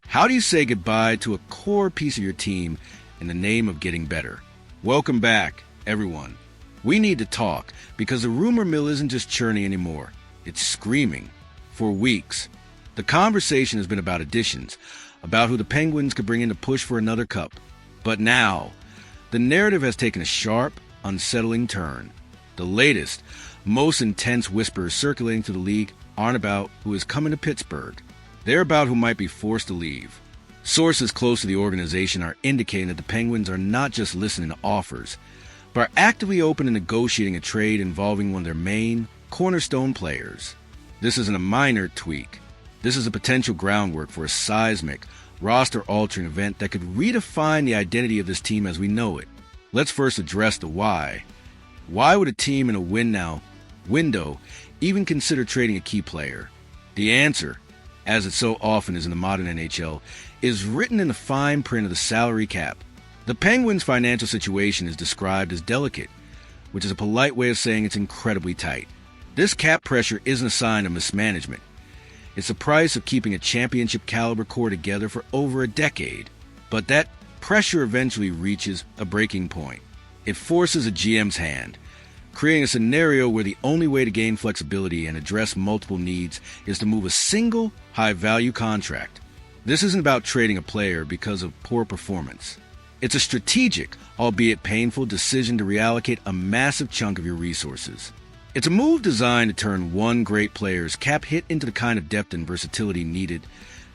How do you say goodbye to a core piece of your team in the name of getting better? Welcome back, everyone. We need to talk because the rumor mill isn't just churning anymore. It's screaming. For weeks, the conversation has been about additions, about who the Penguins could bring in to push for another cup. But now, the narrative has taken a sharp, unsettling turn. The latest, most intense whispers circulating through the league aren't about who is coming to Pittsburgh. They're about who might be forced to leave. Sources close to the organization are indicating that the Penguins are not just listening to offers, but are actively open to negotiating a trade involving one of their main, cornerstone players. This isn't a minor tweak. This is a potential groundwork for a seismic, roster-altering event that could redefine the identity of this team as we know it. Let's first address the why. Why would a team in a win-now window even consider trading a key player? The answer, as it so often is in the modern NHL, is written in the fine print of the salary cap. The Penguins' financial situation is described as delicate, which is a polite way of saying it's incredibly tight. This cap pressure isn't a sign of mismanagement. It's the price of keeping a championship-caliber core together for over a decade. But that pressure eventually reaches a breaking point. It forces a GM's hand, creating a scenario where the only way to gain flexibility and address multiple needs is to move a single, high-value contract. This isn't about trading a player because of poor performance. It's a strategic, albeit painful, decision to reallocate a massive chunk of your resources. It's a move designed to turn one great player's cap hit into the kind of depth and versatility needed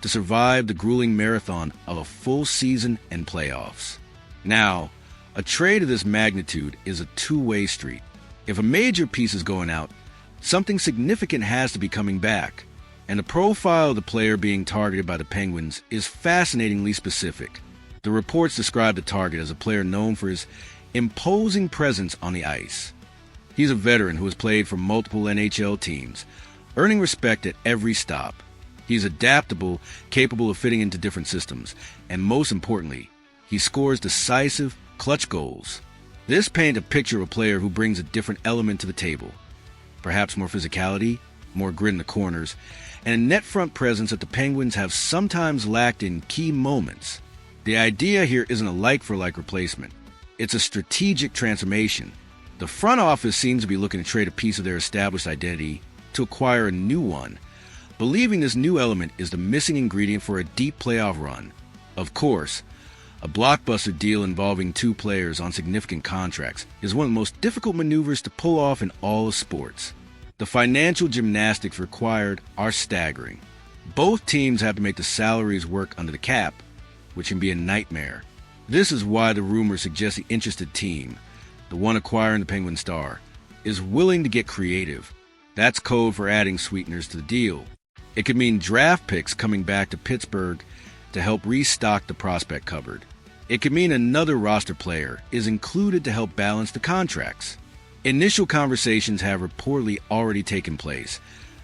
to survive the grueling marathon of a full season and playoffs. Now, a trade of this magnitude is a two-way street. If a major piece is going out, something significant has to be coming back. And the profile of the player being targeted by the Penguins is fascinatingly specific. The reports describe the target as a player known for his imposing presence on the ice. He's a veteran who has played for multiple NHL teams, earning respect at every stop. He's adaptable, capable of fitting into different systems, and most importantly, he scores decisive, clutch goals. This paints a picture of a player who brings a different element to the table. Perhaps more physicality, more grit in the corners, and a net front presence that the Penguins have sometimes lacked in key moments. The idea here isn't a like-for-like replacement. It's a strategic transformation. The front office seems to be looking to trade a piece of their established identity to acquire a new one, believing this new element is the missing ingredient for a deep playoff run. Of course, a blockbuster deal involving two players on significant contracts is one of the most difficult maneuvers to pull off in all of sports. The financial gymnastics required are staggering. Both teams have to make the salaries work under the cap, which can be a nightmare. This is why the rumor suggests the interested team, the one acquiring the Penguin star, is willing to get creative. That's code for adding sweeteners to the deal. It could mean draft picks coming back to Pittsburgh to help restock the prospect cupboard. It could mean another roster player is included to help balance the contracts. Initial conversations have reportedly already taken place,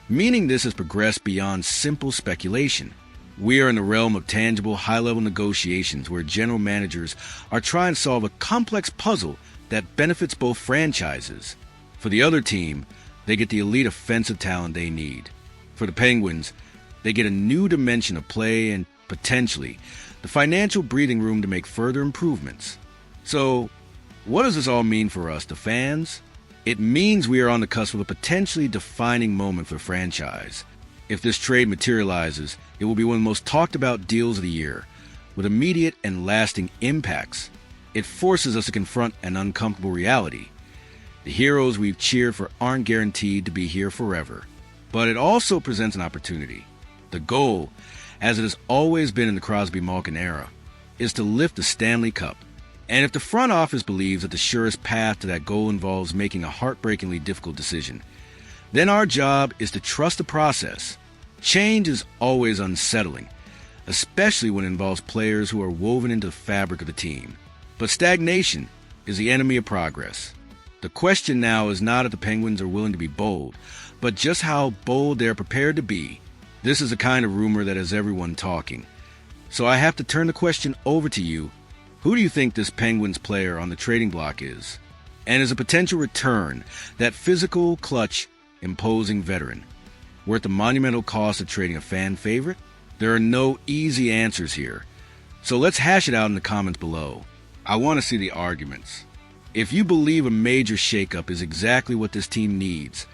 meaning this has progressed beyond simple speculation. We are in the realm of tangible, high-level negotiations where general managers are trying to solve a complex puzzle that benefits both franchises. For the other team, they get the elite offensive talent they need. For the Penguins, they get a new dimension of play and, potentially, the financial breathing room to make further improvements. So, what does this all mean for us, the fans? It means we are on the cusp of a potentially defining moment for the franchise. If this trade materializes, it will be one of the most talked about deals of the year, with immediate and lasting impacts. It forces us to confront an uncomfortable reality. The heroes we've cheered for aren't guaranteed to be here forever. But it also presents an opportunity. The goal, as it has always been in the Crosby-Malkin era, is to lift the Stanley Cup. And if the front office believes that the surest path to that goal involves making a heartbreakingly difficult decision, then our job is to trust the process. Change is always unsettling, especially when it involves players who are woven into the fabric of the team. But stagnation is the enemy of progress. The question now is not if the Penguins are willing to be bold, but just how bold they're prepared to be. This is the kind of rumor that has everyone talking. So I have to turn the question over to you. Who do you think this Penguins player on the trading block is? And is a potential return, that physical, clutch, imposing veteran, worth the monumental cost of trading a fan favorite? There are no easy answers here. So let's hash it out in the comments below. I want to see the arguments. If you believe a major shakeup is exactly what this team needs,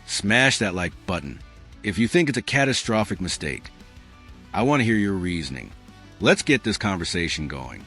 smash that like button. If you think it's a catastrophic mistake, I want to hear your reasoning. Let's get this conversation going.